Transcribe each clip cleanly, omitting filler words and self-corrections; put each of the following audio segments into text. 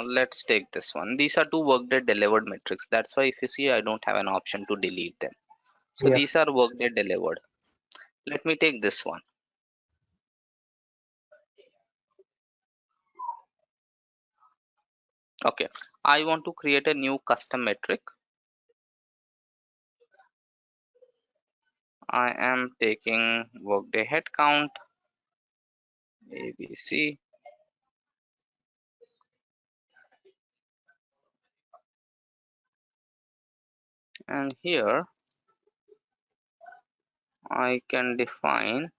Let's take this one. These are two Workday delivered metrics. That's why if you see, I don't have an option to delete them. So Yeah. these are Workday delivered. Let me take this one. Okay, I want to create a new custom metric. I am taking Workday headcount, ABC, and here I can define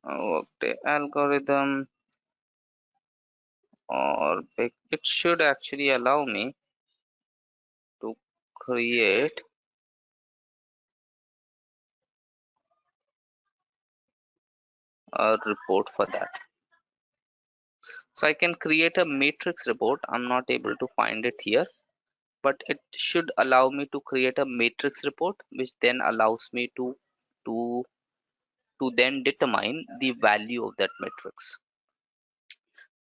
a Workday algorithm, or it should actually allow me to create a report for that. So I can create a matrix report. I'm not able to find it here, but it should allow me to create a matrix report, which then allows me to to then determine the value of that matrix.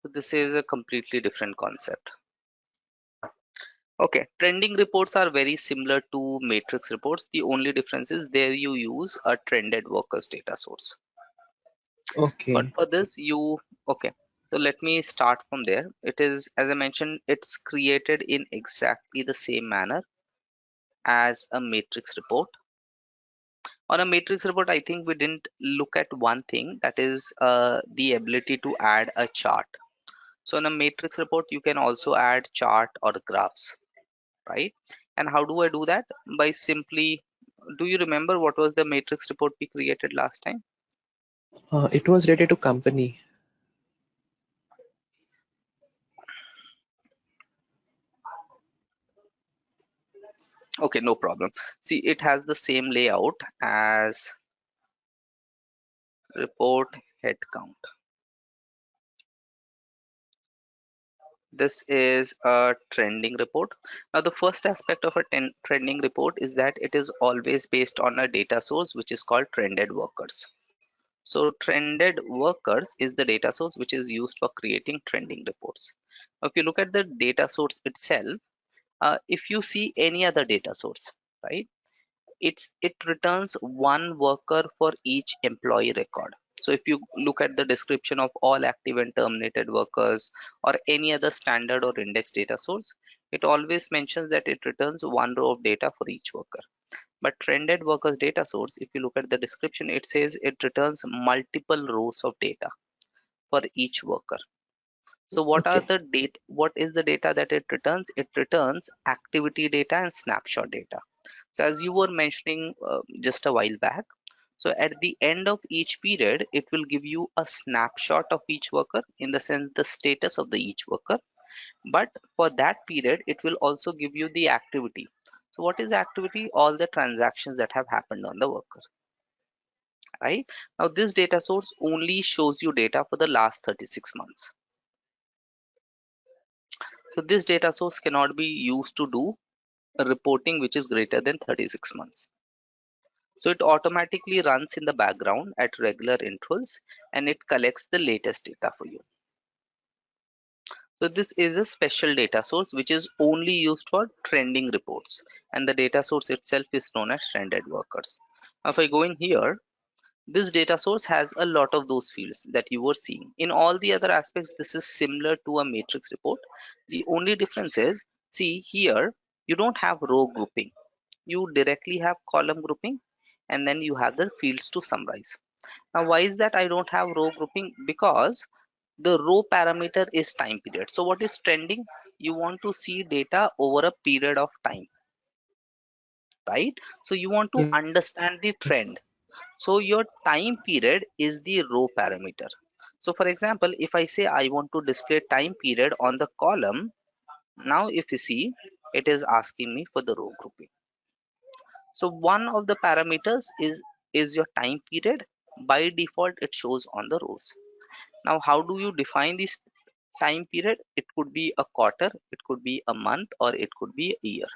So this is a completely different concept. Okay, trending reports are very similar to matrix reports. The only difference is there you use a trended workers data source. But Okay. for this okay, so let me start from there. It is, as I mentioned, it's created in exactly the same manner as a matrix report. On a matrix report, I think we didn't look at one thing, that is the ability to add a chart. So in a matrix report, you can also add chart or graphs, right? And how do I do that? By simply, do you remember what was the matrix report we created last time? It was related to company. Okay, no problem. See, it has the same layout as report headcount. This is a trending report. Now, the first aspect of a trending report is that it is always based on a data source which is called trended workers. So trended workers is the data source which is used for creating trending reports. If you look at the data source itself, if you see any other data source, right, it returns one worker for each employee record. So if you look at the description of all active and terminated workers or any other standard or index data source, it always mentions that it returns one row of data for each worker. But trended workers data source, if you look at the description, it says it returns multiple rows of data for each worker. So Okay. what is the data that it returns? It returns activity data and snapshot data. So as you were mentioning just a while back, so at the end of each period, it will give you a snapshot of each worker, in the sense the status of the each worker. But for that period, it will also give you the activity. So what is activity? All the transactions that have happened on the worker, right? Now this data source only shows you data for the last 36 months. So this data source cannot be used to do a reporting which is greater than 36 months. So it automatically runs in the background at regular intervals, and it collects the latest data for you. So this is a special data source which is only used for trending reports, and the data source itself is known as trended workers. Now if I go in here, this data source has a lot of those fields that you were seeing. In all the other aspects, this is similar to a matrix report. The only difference is, see here, you don't have row grouping. You directly have column grouping, and then you have the fields to summarize. Now, why is that I don't have row grouping? Because the row parameter is time period. So what is trending? You want to see data over a period of time, right? So you want to understand the Yes. trend. So your time period is the row parameter. So for example, if I say I want to display time period on the column, now if you see, it is asking me for the row grouping. So one of the parameters is your time period. By default, it shows on the rows. Now, how do you define this time period? It could be a quarter, it could be a month, or it could be a year.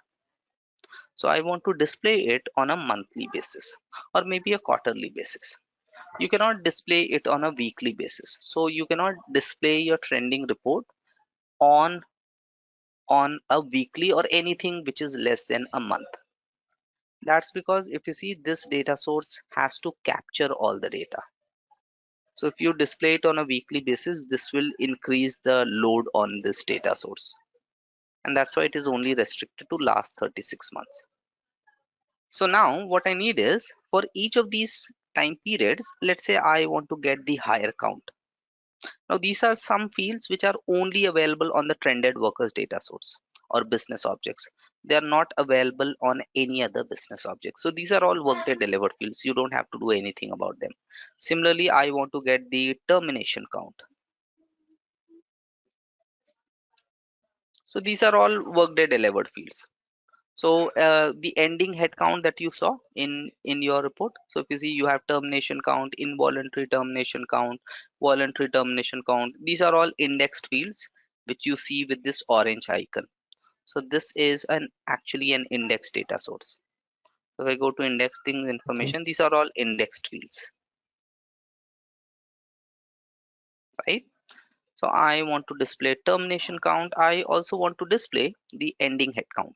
So I want to display it on a monthly basis, or maybe a quarterly basis. You cannot display it on a weekly basis. So you cannot display your trending report on a weekly or anything which is less than a month. That's because if you see, this data source has to capture all the data. So if you display it on a weekly basis, this will increase the load on this data source. And that's why it is only restricted to last 36 months. So now what I need is, for each of these time periods, let's say I want to get the hire count. Now these are some fields which are only available on the trended workers data source or business objects. They are not available on any other business object. So these are all Workday delivered fields. You don't have to do anything about them. Similarly, I want to get the termination count. So these are all Workday delivered fields. So the ending headcount that you saw in your report. So if you see, you have termination count, involuntary termination count, voluntary termination count. These are all indexed fields which you see with this orange icon. So this is an actually an indexed data source. So if I go to indexing Okay. information, these are all indexed fields, right? So I want to display termination count. I also want to display the ending headcount.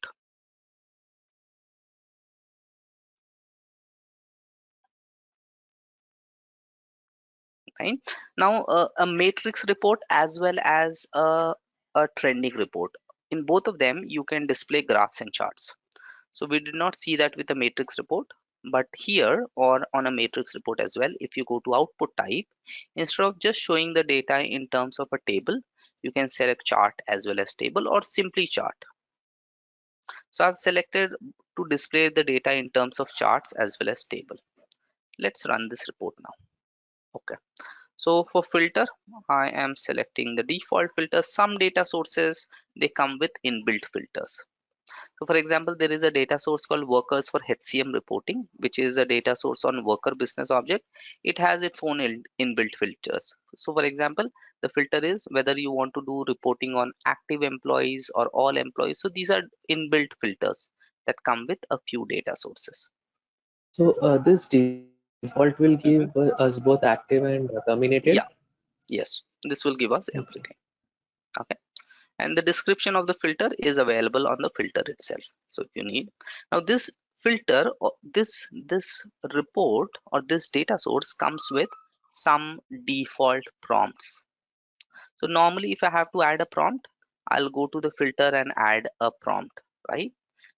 Right now, a matrix report as well as a trending report. In both of them, you can display graphs and charts. So we did not see that with the matrix report, but here or on a matrix report as well, if you go to output type, instead of just showing the data in terms of a table, you can select chart as well as table or simply chart. So I've selected to display the data in terms of charts as well as table. Let's run this report now. Okay. So for filter, I am selecting the default filter. Some data sources, they come with inbuilt filters. So for example, there is a data source called workers for HCM reporting, which is a data source on worker business object. It has its own inbuilt filters. So for example, the filter is whether you want to do reporting on active employees or all employees. So these are inbuilt filters that come with a few data sources. So this default will give Mhm. us both active and terminated. Yeah, yes, this will give us Okay. everything. Okay. And the description of the filter is available on the filter itself. So if you need, now this filter or this report or this data source comes with some default prompts. So normally if I have to add a prompt, I'll go to the filter and add a prompt, right?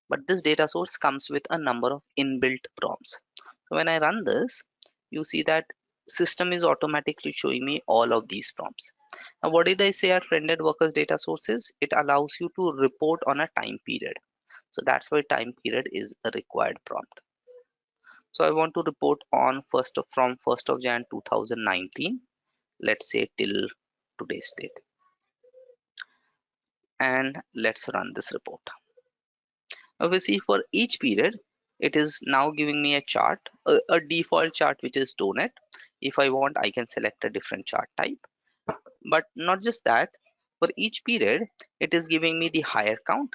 But this data source comes with a number of inbuilt prompts. So when I run this, you see that system is automatically showing me all of these prompts. Now, what did I say are trended workers data sources? It allows you to report on a time period. So that's why time period is a required prompt. So I want to report on from 1st of Jan 2019, let's say till today's date. And let's run this report. Now we see for each period, it is now giving me a chart, a default chart which is donut. If I want, I can select a different chart type. But not just that, for each period, it is giving me the hire count,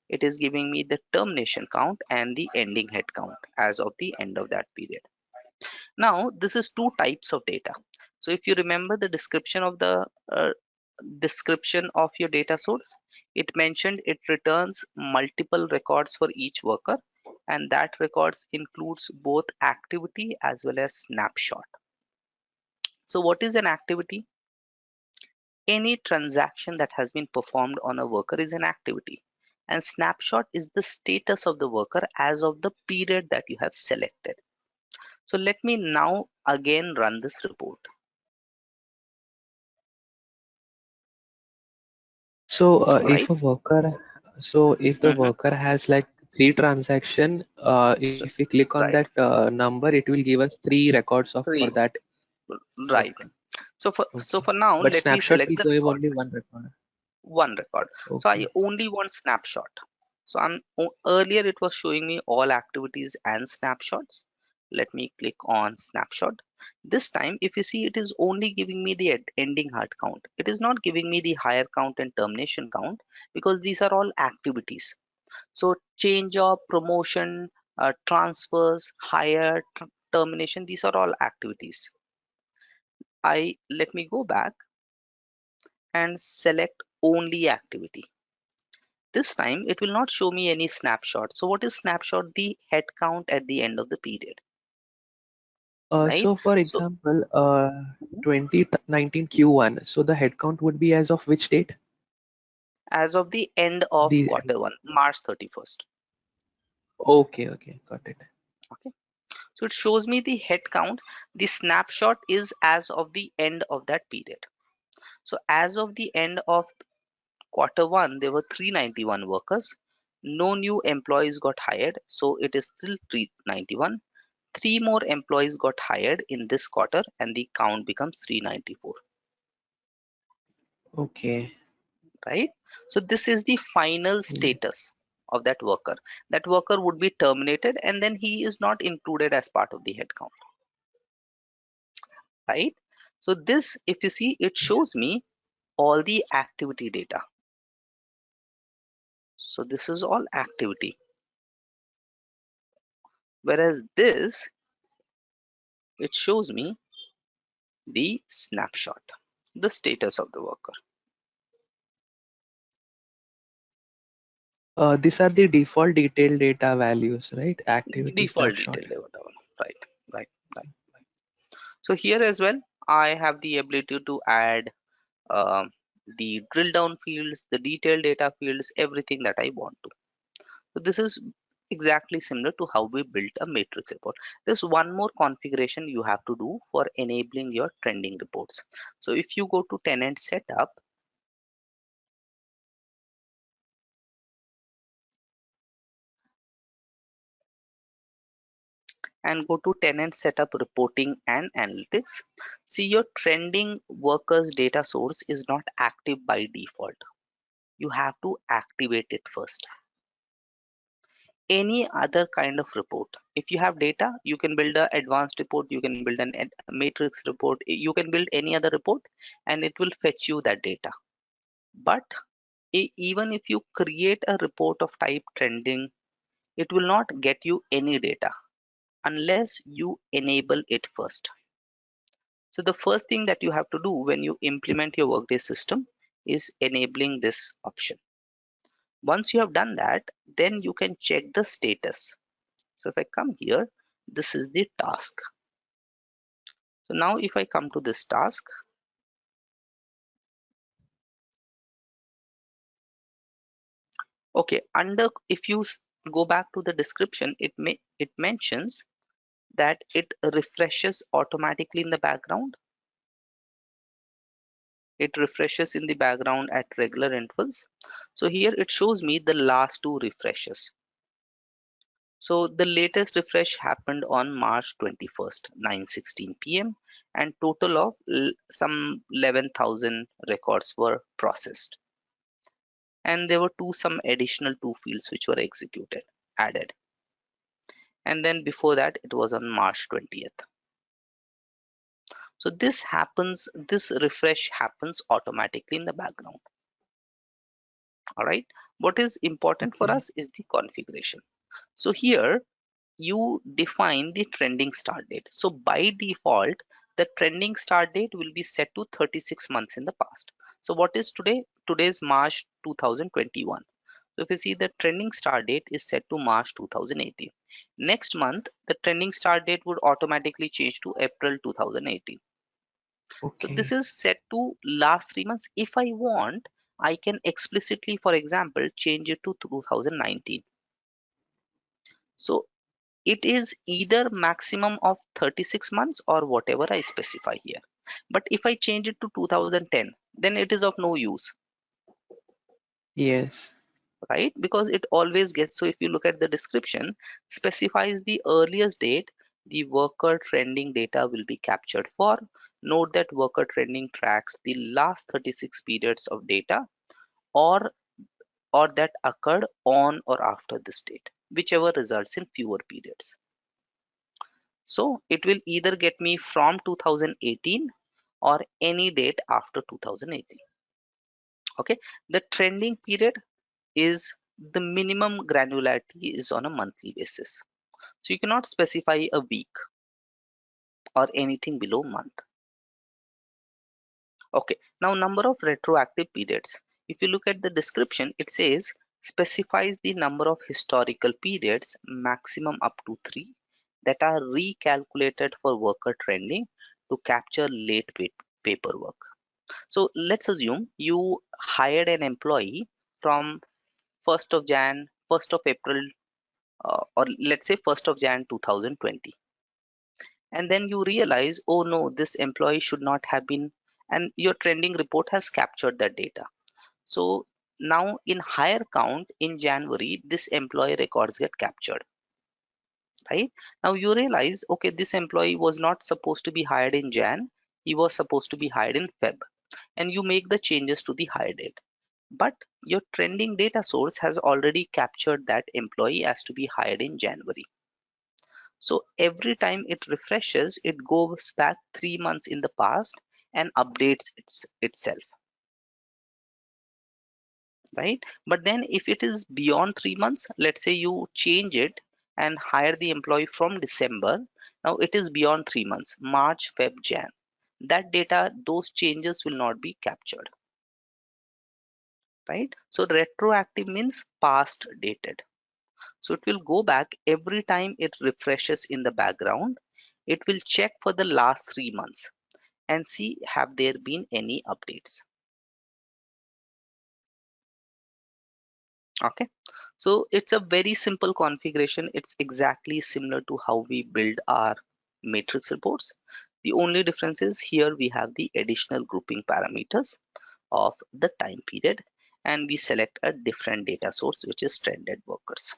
it is giving me the termination count and the ending head count as of the end of that period. Now, this is two types of data. So if you remember the description of your data source, it mentioned it returns multiple records for each worker, and that records includes both activity as well as snapshot. So what is an activity? Any transaction that has been performed on a worker is an activity, and snapshot is the status of the worker as of the period that you have selected. So let me now again run this report. So Right. if the Hmm. worker has like three transaction, So, if we click on that right. number, it will give us three records of for Three. that. Right. Okay. So Okay. for now, But let me snapshot select will the give record. only one record. One record. So I Okay. only want snapshot. So earlier it was showing me all activities and snapshots. Let me click on snapshot. This time, if you see, it is only giving me the ending heart count. It is not giving me the higher count and termination count because these are all activities. So change of promotion, transfers, hire, termination, these are all activities. I let me go back and select only activity. This time it will not show me any snapshot. So what is snapshot? The head count at the end of the period, right? So for So example, mhm, 2019 Q1, so the headcount would be as of which date? as of the end of The quarter one, March 31st. Okay, okay, got it. Okay. So it shows me the head count. The snapshot is as of the end of that period. So as of the end of quarter one, there were 391 workers. No new employees got hired, so it is still 391. Three more employees got hired in this quarter, and the count becomes 394. Okay. Right? So this is the final Mm. status of that worker. That worker would be terminated, and then he is not included as part of the headcount. Right? So this, if you see, it shows me all the activity data. So this is all activity. Whereas this, it shows me the snapshot, the status of the worker. These are the default detailed data values, right? Activity Default snapshot. detail level. Right, right, right. So here as well, I have the ability to add um, the drill down fields, the detailed data fields, everything that I want to. So this is exactly similar to how we built a matrix report. There's one more configuration you have to do for enabling your trending reports. So if you go to tenant setup and go to tenant setup reporting and analytics, see your trending workers data source is not active by default. You have to activate it first. Any other kind of report, if you have data, you can build an advanced report, you can build a matrix report, you can build any other report, and it will fetch you that data. But even if you create a report of type trending, it will not get you any data unless you enable it first. So the first thing that you have to do when you implement your Workday system is enabling this option. Once you have done that, then you can check the status. So if I come here, this is the task. So now if I come to this task, okay, under if you go back to the description, it mentions that it refreshes automatically in the background. It refreshes in the background at regular intervals. So here it shows me the last two refreshes. So the latest refresh happened on March 21st, 9:16 p.m. and total of some 11,000 records were processed. And there were some additional two fields which were added. And then before that, it was on March 20th. So this refresh happens automatically in the background. All right. What is important for Okay. us is the configuration. So here you define the trending start date. So by default, the trending start date will be set to 36 months in the past. So what is today? Today is March 2021. So if you see, the trending start date is set to March 2018. Next month, the trending start date would automatically change to April 2018. So this Okay. is set to last 3 months. If I want, I can explicitly, for example, change it to 2019. So it is either maximum of 36 months or whatever I specify here. But if I change it to 2010, then it is of no use, Yes. right? Because it always gets, so if you look at the description, specifies the earliest date the worker trending data will be captured for. Note that worker trending tracks the last 36 periods of data or that occurred on or after this date, whichever results in fewer periods. So it will either get me from 2018 or any date after 2018. Okay, the trending period is the minimum granularity is on a monthly basis. So you cannot specify a week or anything below month. Okay, now number of retroactive periods. If you look at the description, it says specifies the number of historical periods, maximum up to 3, that are recalculated for worker trending to capture late paperwork. So let's assume you hired an employee from 1st of Jan, 1st of April, or let's say 1st of Jan 2020. And then you realize, oh no, this employee should not have been, and your trending report has captured that data. So now in hire count in January, this employee records get captured, right? Now you realize, okay, this employee was not supposed to be hired in Jan, he was supposed to be hired in Feb, and you make the changes to the hire date. But your trending data source has already captured that employee as to be hired in January. So every time it refreshes, it goes back 3 months in the past and updates itself, right? But then if it is beyond 3 months, let's say you change it and hire the employee from December, now it is beyond 3 months, March, Feb, Jan. That data, those changes will not be captured, right? So retroactive means past dated. So it will go back every time it refreshes in the background. It will check for the last 3 months and see have there been any updates. Okay, so it's a very simple configuration. It's exactly similar to how we build our matrix reports. The only difference is here we have the additional grouping parameters of the time period, and we select a different data source, which is trended workers.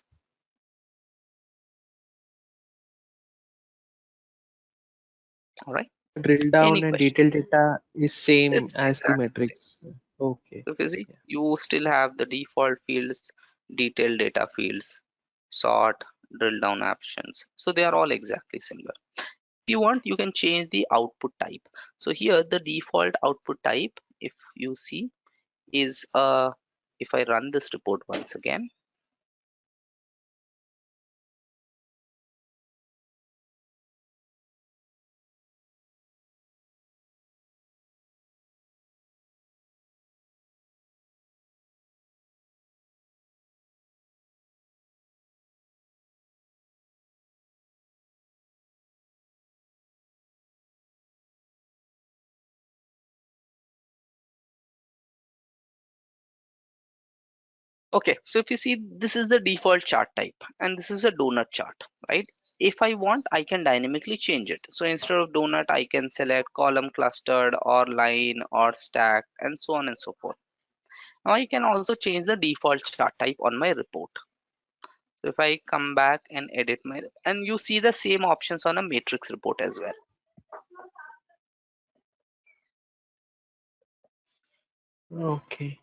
All right, Drill any down and question? detailed data is same It's as the exactly same. metrics. Okay. So if you see, Yeah. you still have the default fields, detailed data fields, sort, drill down options. So they are all exactly similar. If you want, you can change the output type. So here the default output type, if you see, is if I run this report once again, okay, so if you see, this is the default chart type and this is a donut chart, right? If I want, I can dynamically change it. So instead of donut, I can select column clustered or line or stack and so on and so forth. Now I can also change the default chart type on my report. So if I come back and edit my, and you see the same options on a matrix report as well. Okay.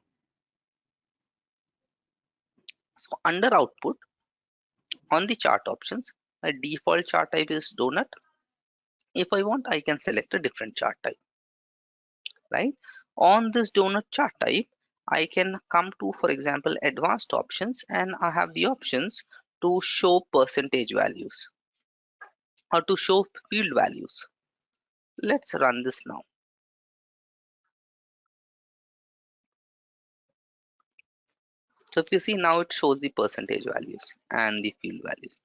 So under output, on the chart options, my default chart type is donut. If I want, I can select a different chart type, right? On this donut chart type, I can come to, for example, advanced options, and I have the options to show percentage values or to show field values. Let's run this now. So if you see now, it shows the percentage values and the field values,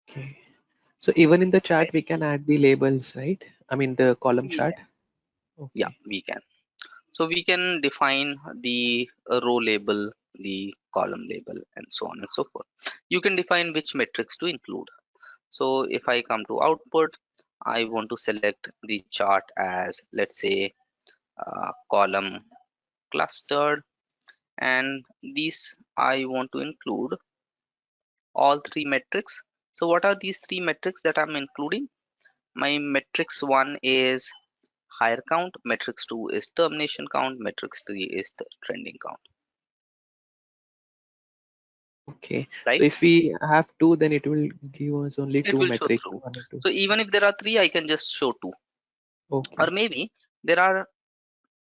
Okay. So even in the right? chart, we can add the labels, right? I mean the column We chart. can, yeah, Okay. we can. So we can define the row label, the column label, and so on and so forth. You can define which metrics to include. So if I come to output, I want to select the chart as, let's say, column clustered, and these I want to include all three metrics. So what are these three metrics that I'm including? My metrics one is hire count, metrics two is termination count, metrics three is the trending count, Okay. So right? if we have two, then it will give us only It two will show metrics, through. one or two. So even if there are three, I can just show two. Or Okay. maybe there are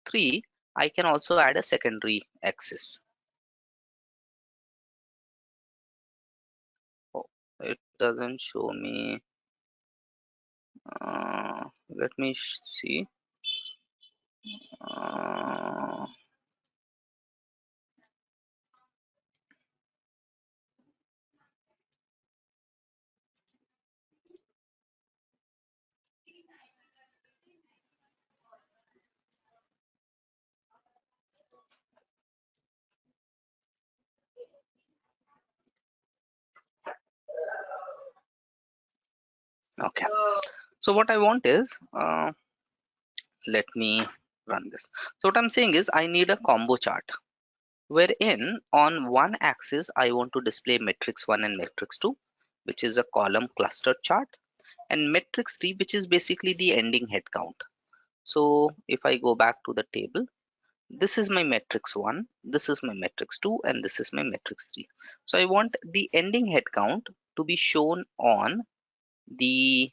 three, I can also add a secondary axis. Oh, it doesn't show me. Let me see. Uh, Okay. So what I want is, let me run this. So what I'm saying is I need a combo chart wherein on one axis I want to display matrix 1 and matrix 2, which is a column cluster chart, and matrix 3, which is basically the ending head count. So if I go back to the table, this is my matrix 1, this is my matrix 2, and this is my matrix 3. So I want the ending head count to be shown on the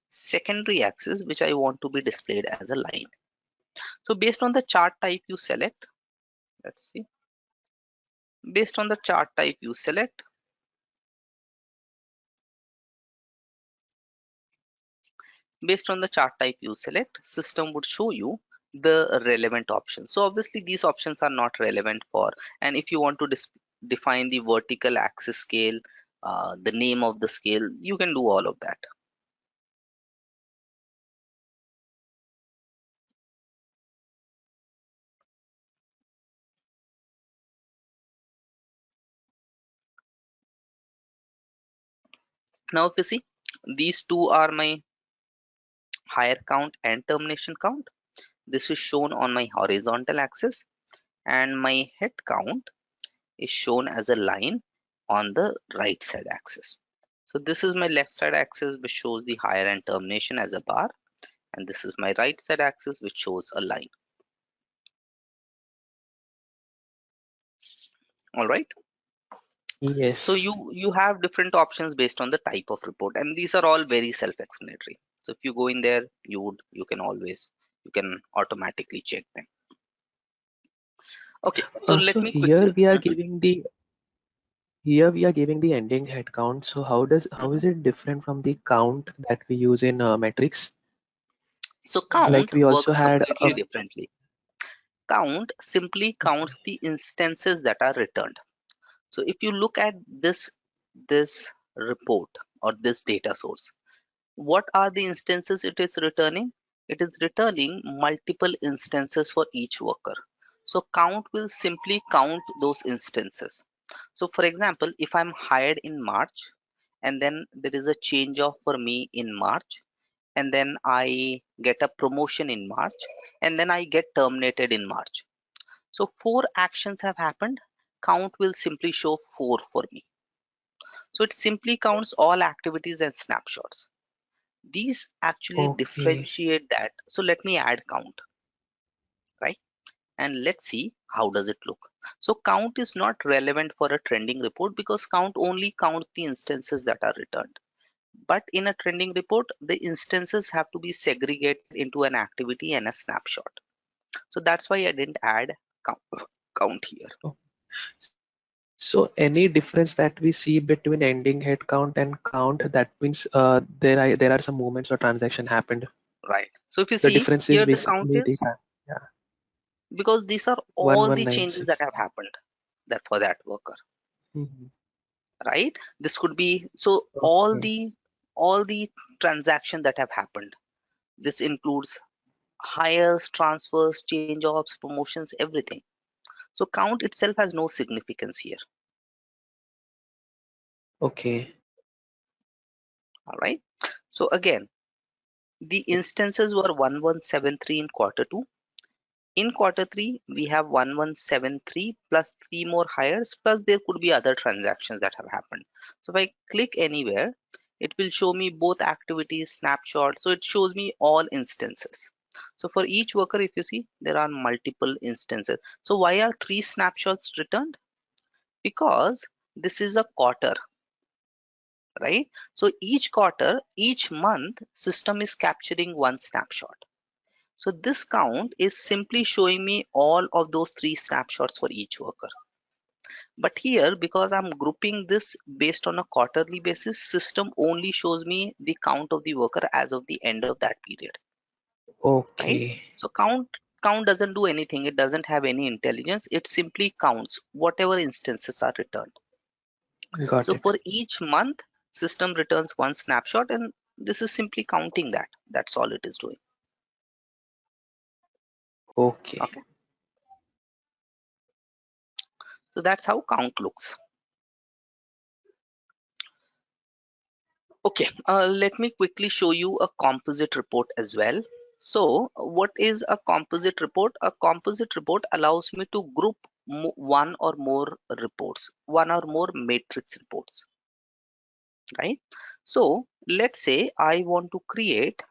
secondary axis, which I want to be displayed as a line. So based on the chart type you select, let's see, based on the chart type you select, system would show you the relevant options. So obviously these options are not relevant for, and if you want to define the vertical axis scale, the name of the scale, you can do all of that. Now if you see, these two are my hire count and termination count. This is shown on my horizontal axis, and my head count is shown as a line on the right side axis. So this is my left side axis, which shows the hire and termination as a bar, and this is my right side axis, which shows a line. All right. So Yes. you have different options based on the type of report, and these are all very self-explanatory. So if you go in there, you can always, you can automatically check them. Okay, so let So me quickly. Mhm. here we are giving the ending head count. So how Mhm. is it different from the count that we use in metrics? So count Like we also works had a completely differently. Count simply counts the instances that are returned. So if you look at this report or this data source, what are the instances it is returning? It is returning multiple instances for each worker. So count will simply count those instances. So for example, if I'm hired in March and then there is a change off for me in March, and then I get a promotion in March, and then I get terminated in March. So four actions have happened. Count will simply show four for me. So it simply counts all activities and snapshots. These actually okay, differentiate that. So let me add count, right? And let's see how does it look. So count is not relevant for a trending report because count only counts the instances that are returned. But in a trending report, the instances have to be segregated into an activity and a snapshot. So that's why I didn't add count, count here. oh, so any difference that we see between ending head count and count, that means there are some movements or transaction happened. Right. So if you The see difference is here, the count basically the is, time. Yeah, because these are all the changes that 1196. have happened that for that worker, Mhm. right? This could be, so Okay, all the transactions that have happened. This includes hires, transfers, change offs, promotions, everything. So count itself has no significance here. okay, All right. So again, the instances were 1173 in quarter two. In quarter three, we have 1173 plus three more hires, plus there could be other transactions that have happened. So if I click anywhere, it will show me both activities, snapshot. So it shows me all instances. So for each worker, if you see, there are multiple instances. So why are three snapshots returned? Because this is a quarter, right? So each quarter, each month, system is capturing one snapshot. So this count is simply showing me all of those three snapshots for each worker. But here, because I'm grouping this based on a quarterly basis, system only shows me the count of the worker as of the end of that period, right? okay, So count doesn't do anything. It doesn't have any intelligence. It simply counts whatever instances are returned. got So it. for each month, system returns one snapshot, and this is simply counting that. That's all it is doing. Okay. Okay. So that's how count looks. Okay, let me quickly show you a composite report as well. So, what is a composite report? A composite report allows me to group one or more reports, one or more matrix reports, right? So, let's say I want to create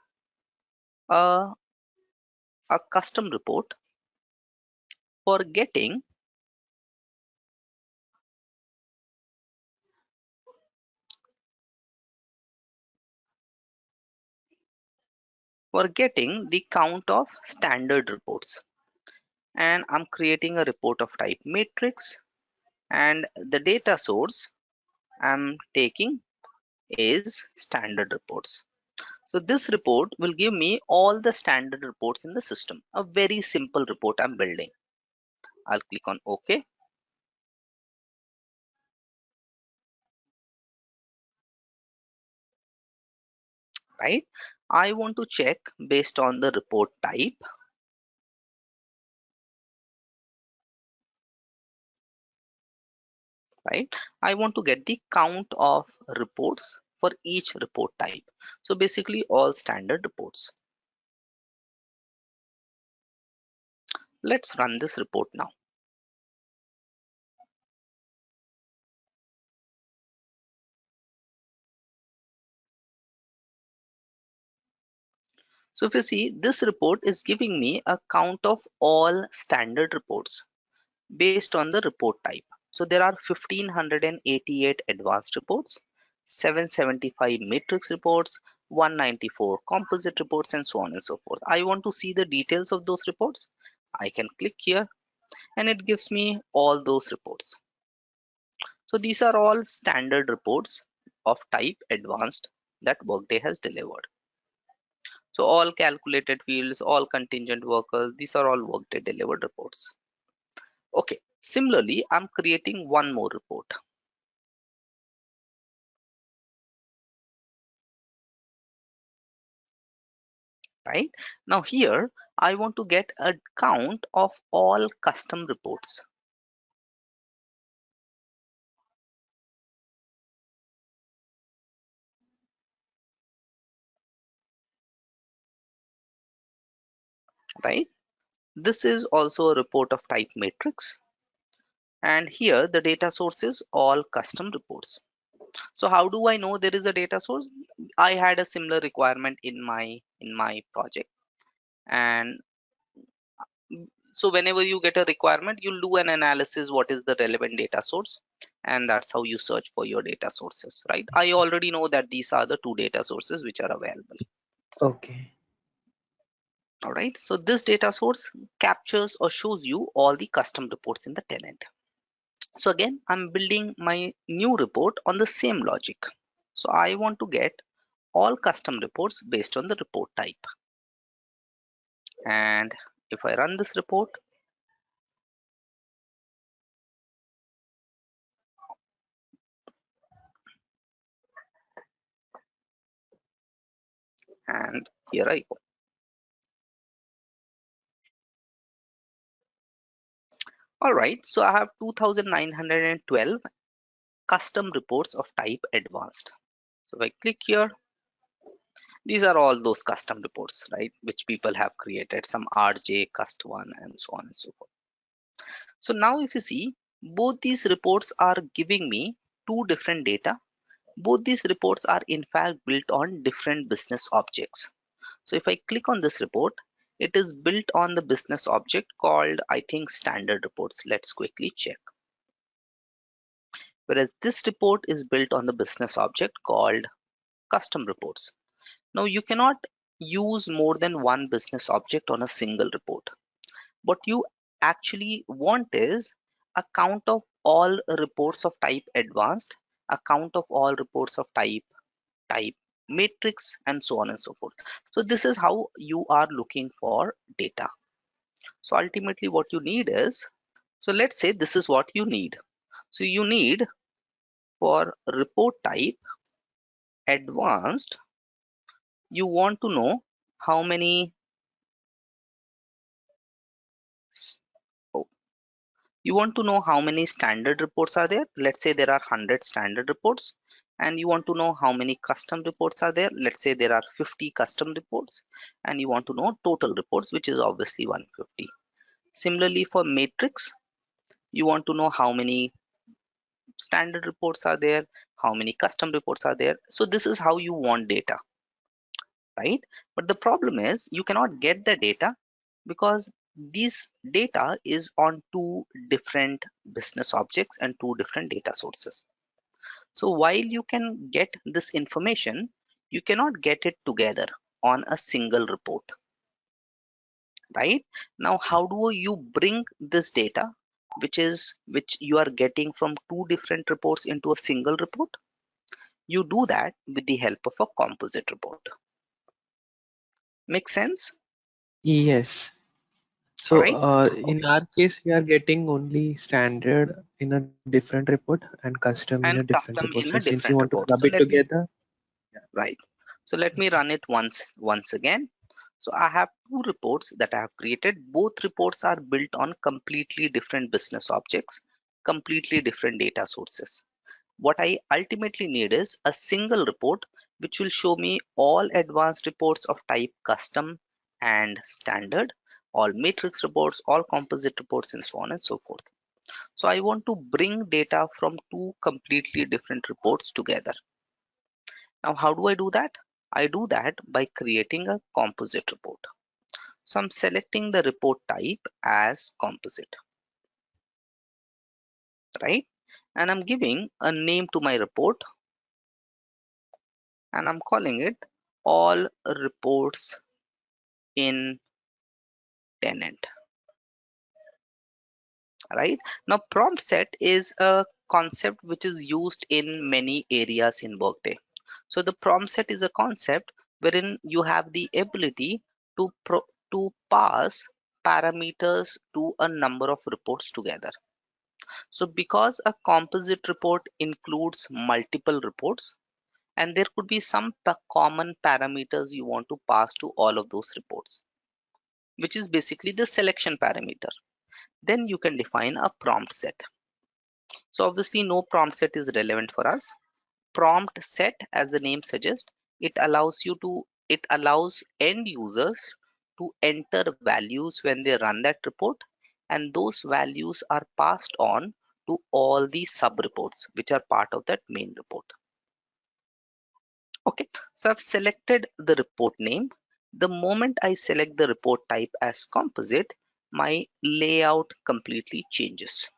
a, a custom report for getting the count of standard reports, and I'm creating a report of type matrix, and the data source I'm taking is standard reports. So this report will give me all the standard reports in the system. A very simple report I'm building. I'll click on OK, right? I want to check based on the report type, right? I want to get the count of reports for each report type. So basically all standard reports. Let's run this report now. So if you see, this report is giving me a count of all standard reports based on the report type. So there are 1588 advanced reports, 775 matrix reports, 194 composite reports, and so on and so forth. I want to see the details of those reports. I can click here and it gives me all those reports. So these are all standard reports of type advanced that Workday has delivered. So all calculated fields, all contingent workers, these are all Workday delivered reports. Okay, similarly, I'm creating one more report, right? Now here, I want to get a count of all custom reports, right? This is also a report of type matrix. And here the data source is all custom reports. So how do I know there is a data source? I had a similar requirement in my project. And so whenever you get a requirement, you'll do an analysis what is the relevant data source, and that's how you search for your data sources, right? I already know that these are the two data sources which are available. Okay. All right, so this data source captures or shows you all the custom reports in the tenant. So again, I'm building my new report on the same logic. So I want to get all custom reports based on the report type. And if I run this report, and here I go. All right, so I have 2912 custom reports of type advanced. So if I click here, these are all those custom reports, right, which people have created, some RJ, cust one, and so on and so forth. So now if you see, both these reports are giving me two different data. Both these reports are in fact built on different business objects. So if I click on this report, it is built on the business object called, I think, standard reports. Let's quickly check. Whereas this report is built on the business object called custom reports. Now you cannot use more than one business object on a single report. What you actually want is a count of all reports of type advanced, a count of all reports of type matrix, and so on and so forth. So this is how you are looking for data. So ultimately what you need is, so let's say this is what you need. So you need for report type advanced, you want to know how many oh, you want to know how many standard reports are there. Let's say there are 100 standard reports. and you want to know how many custom reports are there. Let's say there are 50 custom reports, and you want to know total reports, which is obviously 150. Similarly, for matrix, you want to know how many standard reports are there, how many custom reports are there. So this is how you want data, right? But the problem is you cannot get the data because this data is on two different business objects and two different data sources. So while you can get this information, you cannot get it together on a single report, right? Now, how do you bring this data, which you are getting from two different reports, into a single report? You do that with the help of a composite report. Make sense? Yes. All So right. in our case, we are getting only standard in a different report and custom in a And different report. custom So in a since you want different to report. club it So let me together, right. So let me run it once again. So I have two reports that I have created. Both reports are built on completely different business objects, completely different data sources. What I ultimately need is a single report which will show me all advanced reports of type custom and standard, all matrix reports, all composite reports, and so on and so forth. So I want to bring data from two completely different reports together. Now, how do I do that? I do that by creating a composite report. So I'm selecting the report type as composite, right? And I'm giving a name to my report, and I'm calling it all reports in tenant, right? Now, prompt set is a concept which is used in many areas in Workday. So the prompt set is a concept wherein you have the ability to pass parameters to a number of reports together. So because a composite report includes multiple reports, and there could be some common parameters you want to pass to all of those reports, which is basically the selection parameter, then you can define a prompt set. So obviously no prompt set is relevant for us. Prompt set, as the name suggests, it allows end users to enter values when they run that report, and those values are passed on to all the sub reports which are part of that main report. Okay, so I've selected the report name. The moment I select the report type as composite, my layout completely changes,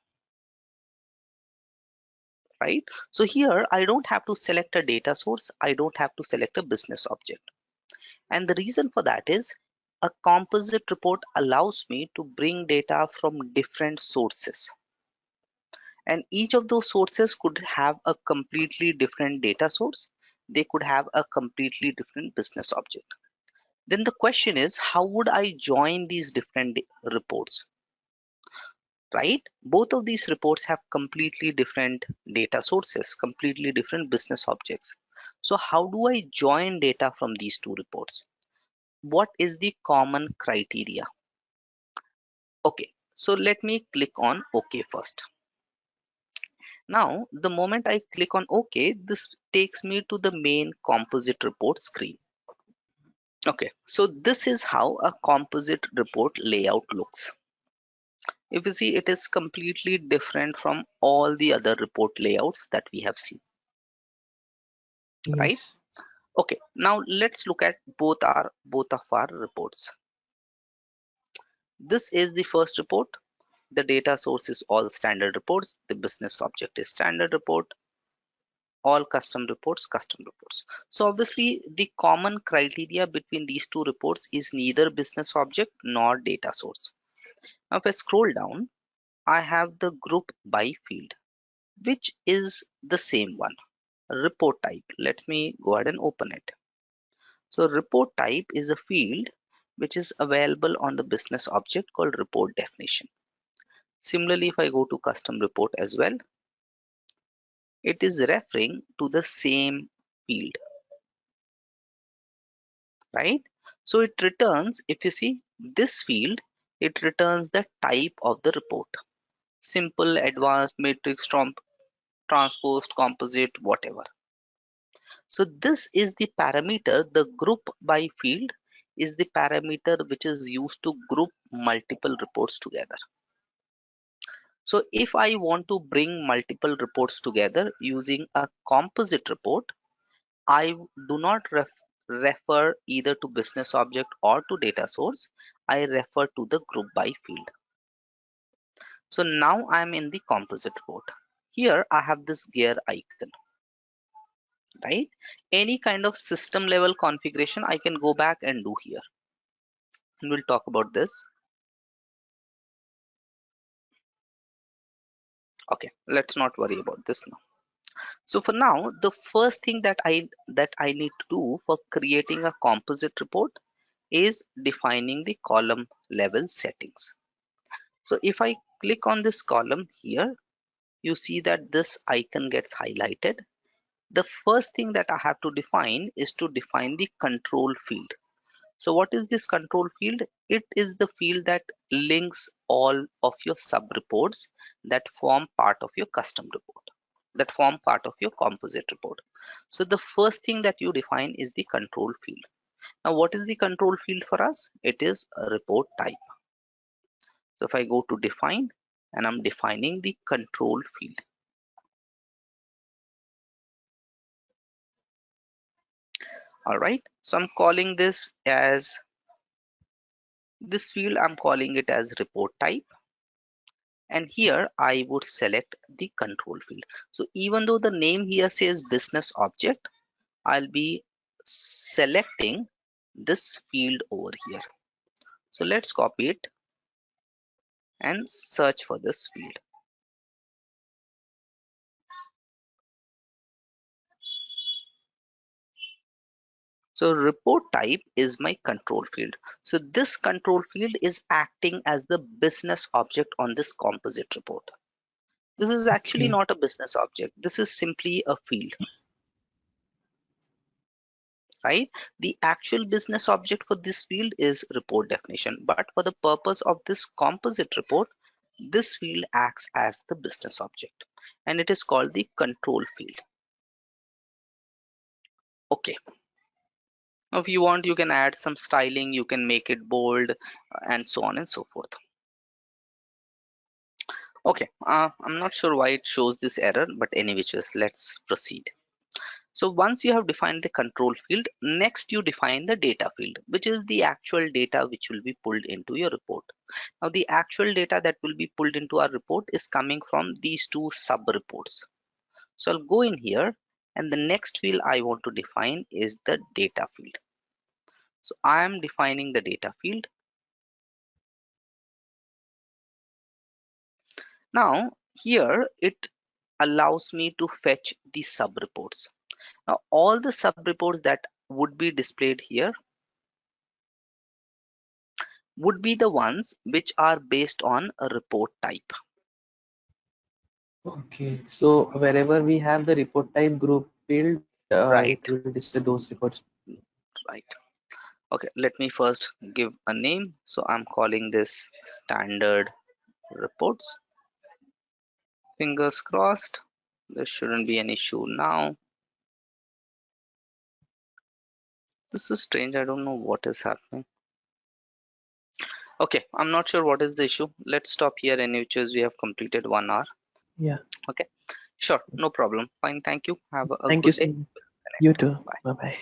right? So here I don't have to select a data source, I don't have to select a business object. And the reason for that is a composite report allows me to bring data from different sources. And each of those sources could have a completely different data source. They could have a completely different business object. Then the question is, how would I join these different reports? Right? Both of these reports have completely different data sources, completely different business objects. So how do I join data from these two reports? What is the common criteria? Okay, so let me click on OK first. Now, the moment I click on OK, this takes me to the main composite report screen. Okay, so this is how a composite report layout looks. If you see, it is completely different from all the other report layouts that we have seen, right? yes, Okay, now let's look at both of our reports. This is the first report. The data source is all standard reports. The business object is standard report. All custom reports, custom reports. So obviously the common criteria between these two reports is neither business object nor data source. Now if I scroll down, I have the group by field, which is the same one. Report type. Let me go ahead and open it. So report type is a field which is available on the business object called report definition. Similarly, if I go to custom report as well, it is referring to the same field, right? So it returns, if you see this field, it returns the type of the report. Simple, advanced, matrix, transposed, composite, whatever. So this is the parameter, the group by field is the parameter which is used to group multiple reports together. So if I want to bring multiple reports together using a composite report, I do not refer either to business object or to data source. I refer to the group by field. So now I'm in the composite report. Here I have this gear icon, right? Any kind of system level configuration I can go back and do here. And we'll talk about this. Okay, let's not worry about this now. So for now, the first thing that I need to do for creating a composite report is defining the column level settings. So if I click on this column here, you see that this icon gets highlighted. The first thing that I have to define is to define the control field. So what is this control field? It is the field that links all of your sub reports that form part of your custom report, that form part of your composite report. So the first thing that you define is the control field. Now what is the control field for us? It is a report type. So if I go to define and I'm defining the control field. All right. So I'm calling this as this field, I'm calling it as report type. And here I would select the control field. So even though the name here says business object, I'll be selecting this field over here. So let's copy it and search for this field. So report type is my control field. So this control field is acting as the business object on this composite report. This is actually Okay. not a business object. This is simply a field, right? The actual business object for this field is report definition. But for the purpose of this composite report, this field acts as the business object and it is called the control field. Okay. Now, if you want, you can add some styling, you can make it bold and so on and so forth. Okay, I'm not sure why it shows this error, but anyways, let's proceed. So once you have defined the control field, next you define the data field, which is the actual data which will be pulled into your report. Now the actual data that will be pulled into our report is coming from these two sub reports. So I'll go in here and the next field I want to define is the data field. So I am defining the data field. Now here it allows me to fetch the sub reports. Now all the sub reports that would be displayed here would be the ones which are based on a report type. Okay. So wherever we have the report type group field, it Right, will display those reports. right. Okay, let me first give a name. So I'm calling this standard reports. Fingers crossed. There shouldn't be an issue now. This is strange. I don't know what is happening. Okay, I'm not sure what is the issue. Let's stop here and which is we have completed 1 hour. Yeah. Okay, sure, no problem. Fine, thank you. Have a Thank you good so day. much. You Connect. too. Bye. Bye bye.